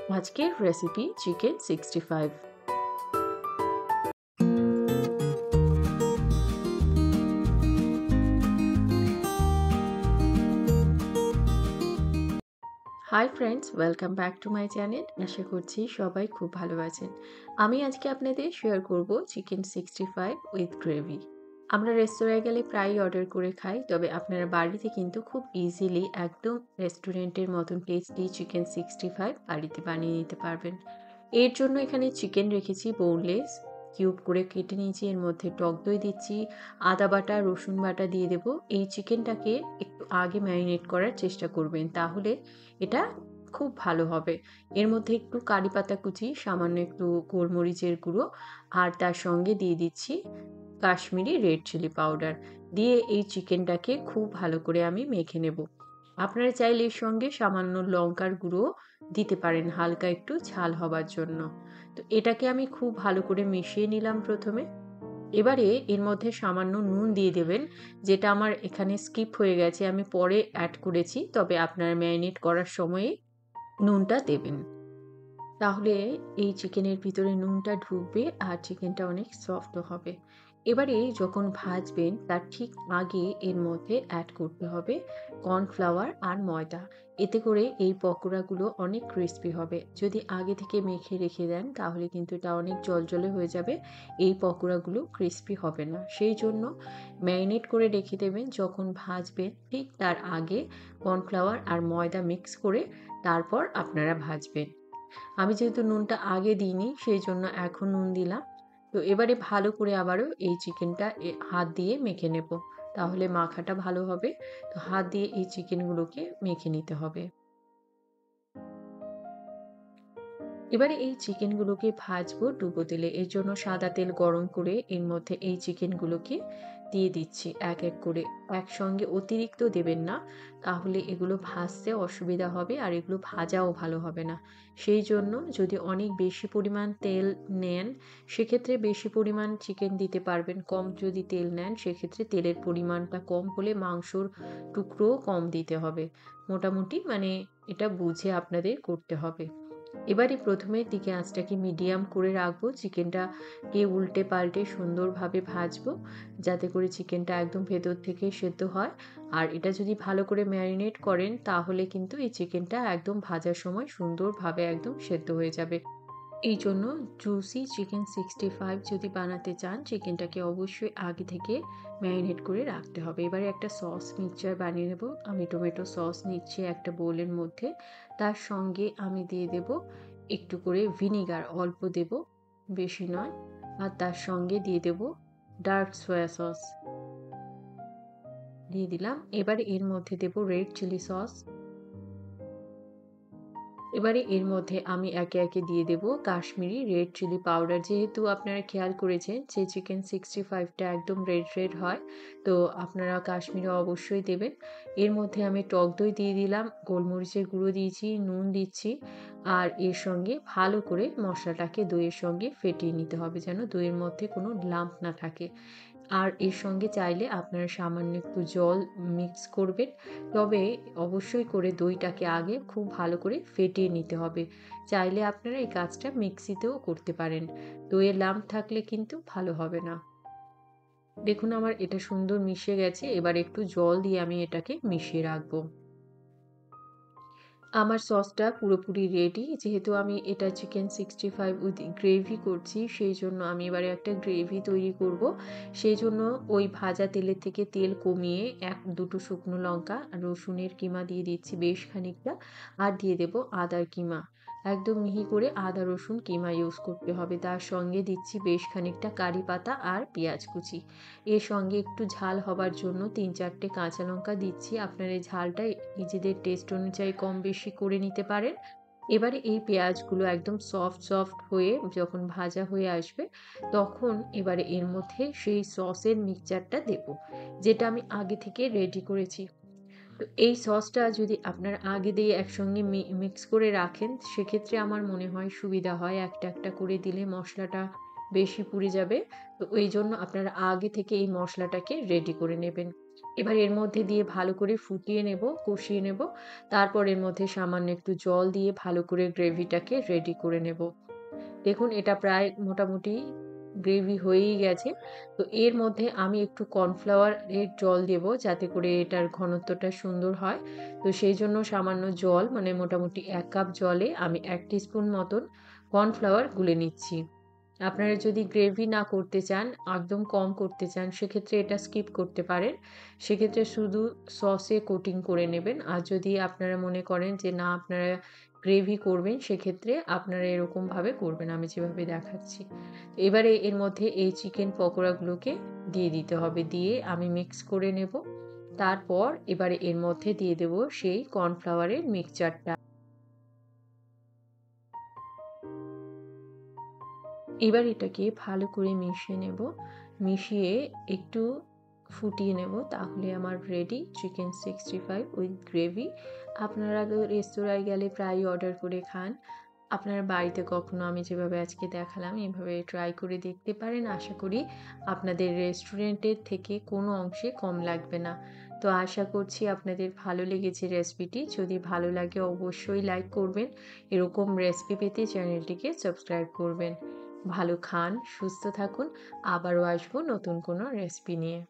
আজকের recipe chicken 65। Hi friends, welcome back to my channel. আশা করছি সবাই খুব ভালো আছেন। আমি আজকে আপনাদের শেয়ার করব চিকেন 65 উইথ গ্রেভি। আমরা রেস্তোরাঁয় গেলে প্রায়ই অর্ডার করে খাই, তবে আপনারা বাড়িতে কিন্তু খুব ইজিলি একদম রেস্টুরেন্টের মতন টেস্টি চিকেন 65 বাড়িতে বানিয়ে নিতে পারবেন। এর জন্য এখানে চিকেন রেখেছি বোনলেস, কিউব করে কেটে নিয়েছি। এর মধ্যে টক দই দিচ্ছি, আদা বাটা, রসুন বাটা দিয়ে দেব। এই চিকেনটাকে একটু আগে ম্যারিনেট করার চেষ্টা করবেন, তাহলে এটা খুব ভালো হবে। এর মধ্যে একটু কারি পাতা কুচি, সামান্য একটু গোলমরিচের গুঁড়ো, আর তার সঙ্গে দিয়ে দিচ্ছি কাশ্মীরি রেড চিলি পাউডার। দিয়ে এই চিকেনটাকে খুব ভালো করে আমি মেখে নেব। আপনারা চাইলে এর সঙ্গে সামান্য লঙ্কার গুঁড়ো দিতে পারেন, হালকা একটু ঝাল হবার জন্য। তো এটাকে আমি খুব ভালো করে মিশিয়ে নিলাম প্রথমে। এবারে এর মধ্যে সামান্য নুন দিয়ে দেবেন, যেটা আমার এখানে স্কিপ হয়ে গেছে, আমি পরে অ্যাড করেছি, তবে আপনারা ম্যারিনেট করার সময়ে নুনটা দেবেন। তাহলে এই চিকেনের ভিতরে নুনটা ঢুকবে আর চিকেনটা অনেক সফটও হবে। এবারে যখন ভাজবেন তার ঠিক আগে এর মধ্যে অ্যাড করতে হবে কর্নফ্লাওয়ার আর ময়দা। এতে করে এই পকোড়াগুলো অনেক ক্রিস্পি হবে। যদি আগে থেকে মেখে রেখে দেন তাহলে কিন্তু এটা অনেক জলজলে হয়ে যাবে, এই পকোড়াগুলো ক্রিস্পি হবে না। সেই জন্য ম্যারিনেট করে রেখে দেবেন, যখন ভাজবেন ঠিক তার আগে কর্নফ্লাওয়ার আর ময়দা মিক্স করে তারপর আপনারা ভাজবেন। আমি যেহেতু নুনটা আগে দিইনি, সেই জন্য এখন নুন দিলাম। তো এবারে ভালো করে আবারও এই চিকেনটা হাত দিয়ে মেখে নেব, তাহলে মাখাটা ভালো হবে। তো হাত দিয়ে এই চিকেনগুলোকে মেখে নিতে হবে। এবারে এই চিকেনগুলোকে ভাজবো ডুবো তেলে। এর জন্য সাদা তেল গরম করে এর মধ্যে এই চিকেনগুলোকে দিয়ে দিচ্ছি এক এক করে। একসঙ্গে অতিরিক্ত দেবেন না, তাহলে এগুলো ভাজতে অসুবিধা হবে আর এগুলো ভাজাও ভালো হবে না। সেই জন্য যদি অনেক বেশি পরিমাণ তেল নেন সেক্ষেত্রে বেশি পরিমাণ চিকেন দিতে পারবেন, কম যদি তেল নেন সেক্ষেত্রে তেলের পরিমাণটা কম হলে মাংসর টুকরোও কম দিতে হবে। মোটামুটি এটা বুঝে আপনাদের করতে হবে। এবারে প্রথমের দিকে আঁচটাকে মিডিয়াম করে রাখবো, চিকেনটাকে উল্টে পাল্টে সুন্দরভাবে ভাজবো, যাতে করে চিকেনটা একদম ভেতর থেকে সেদ্ধ হয়। আর এটা যদি ভালো করে ম্যারিনেট করেন তাহলে কিন্তু এই চিকেনটা একদম ভাজার সময় সুন্দরভাবে একদম সেদ্ধ হয়ে যাবে। এই জন্য জুসি চিকেন 65 যদি বানাতে চান চিকেনটাকে অবশ্যই আগে থেকে ম্যারিনেট করে রাখতে হবে। এবারে একটা সস মিক্সচার বানিয়ে নেব। আমি টমেটো সস নিচ্ছি একটা বোলের মধ্যে, তার সঙ্গে আমি দিয়ে দেব একটু করে ভিনিগার, অল্প দেব, বেশি নয়। আর তার সঙ্গে দিয়ে দেব ডার্ক সয়া সস দিয়ে দিলাম। এবারে এর মধ্যে দেব রেড চিলি সস। এবারে এর মধ্যে আমি একে একে দিয়ে দেব কাশ্মীরি রেড চিলি পাউডার। যেহেতু আপনারা খেয়াল করেছেন যে চিকেন 65টা একদম রেড রেড হয়, তো আপনারা কাশ্মীরি অবশ্যই দেবেন। এর মধ্যে আমি টক দই দিয়ে দিলাম, গোলমরিচের গুঁড়ো দিয়েছি, নুন দিচ্ছি। আর এর সঙ্গে ভালো করে মশলাটাকে দইয়ের সঙ্গে ফেটিয়ে নিতে হবে, যেন দইয়ের মধ্যে কোনো লাম্প না থাকে। আর এর সঙ্গে চাইলে আপনারা সামান্য একটু জল মিক্স করবেন, তবে অবশ্যই করে দইটাকে আগে খুব ভালো করে ফেটিয়ে নিতে হবে। চাইলে আপনারা এই কাজটা মিক্সিতেও করতে পারেন, দইয়ের লাম্প থাকলে কিন্তু ভালো হবে না। দেখুন আমার এটা সুন্দর মিশে গেছে, এবার একটু জল দিয়ে আমি এটাকে মিশিয়ে রাখবো। আমার সসটা পুরোপুরি রেডি। যেহেতু আমি এটা চিকেন 65 উইথ গ্রেভি করছি, সেই জন্য আমি এবারে একটা গ্রেভি তৈরি করব। সেই জন্য ওই ভাজা তেলের থেকে তেল কমিয়ে ১-২টো শুকনো লঙ্কা, রসুনের কিমা দিয়ে দিচ্ছি বেশ খানিকটা, আর দিয়ে দেব আদার কিমা। একদম মিহি করে আদা রসুন কিমা ইউজ করতে হবে। তার সঙ্গে দিচ্ছি বেশ খানিকটা কারি পাতা আর পেঁয়াজ কুচি। এর সঙ্গে একটু ঝাল হবার জন্য ৩-৪টে কাঁচা লঙ্কা দিচ্ছি। আপনারা এই ঝালটা নিজেদের টেস্ট অনুযায়ী কম বেশি করে নিতে পারেন। এবারে এই পেঁয়াজগুলো একদম সফট হয়ে যখন ভাজা হয়ে আসবে, তখন এবারে এর মধ্যে সেই সসের মিক্সচারটা দেব, যেটা আমি আগে থেকে রেডি করেছি। তো এই সসটা যদি আপনারা আগে দিয়ে একসঙ্গে মিক্স করে রাখেন সেক্ষেত্রে আমার মনে হয় সুবিধা হয়। একটা করে দিলে মশলাটা বেশি পুড়ে যাবে। তো ওই জন্য আপনারা আগে থেকে এই মশলাটাকে রেডি করে নেবেন। এবার এর মধ্যে দিয়ে ভালো করে ফুটিয়ে নেব, কষিয়ে নেব। তারপর এর মধ্যে সামান্য একটু জল দিয়ে ভালো করে গ্রেভিটাকে রেডি করে নেব। দেখুন এটা প্রায় মোটামুটি গ্রেভি হয়েই গেছে। তো এর মধ্যে আমি একটু কর্নফ্লাওয়ার এর জল দেব যাতে করে এটার ঘনত্বটা সুন্দর হয়। তো সেইজন্য সামান্য জল মানে মোটামুটি ১ কাপ জলে আমি ১ টিস্পুন মতন কর্নফ্লাওয়ার গুলে নিচ্ছি। আপনারা যদি গ্রেভি না করতে চান, একদম কম করতে চান, সেক্ষেত্রে এটা স্কিপ করতে পারেন। সেক্ষেত্রে শুধু সসে কোটিং করে নেবেন। আর যদি আপনারা মনে করেন যে না আপনারা গ্রেভি করবেন, সেক্ষেত্রে আপনারা এরকমভাবে করবেন আমি যেভাবে দেখাচ্ছি। এবারে এর মধ্যে এই চিকেন পকোড়াগুলোকে দিয়ে দিতে হবে। দিয়ে আমি মিক্স করে নেব। তারপর এবারে এর মধ্যে দিয়ে দেব সেই কর্নফ্লাওয়ারের মিক্সচারটা। এবার এটাকে ভালো করে মিশিয়ে নেব। মিশিয়ে একটু ফুটিয়ে নেব। তাহলে আমার রেডি চিকেন 65 উইথ গ্রেভি। আপনারা তো রেস্তোরাঁয় গেলে প্রায়ই অর্ডার করে খান। আপনারা বাড়িতে কখনো আমি যেভাবে আজকে দেখালাম এভাবে ট্রাই করে দেখতে পারেন। আশা করি আপনাদের রেস্টুরেন্টের থেকে কোনো অংশে কম লাগবে না। তো আশা করছি আপনাদের ভালো লেগেছে রেসিপিটি। যদি ভালো লাগে অবশ্যই লাইক করবেন। এরকম রেসিপি পেতে চ্যানেলটিকে সাবস্ক্রাইব করবেন। ভালো খান, সুস্থ থাকুন। আবারও আসবো নতুন কোনো রেসিপি নিয়ে।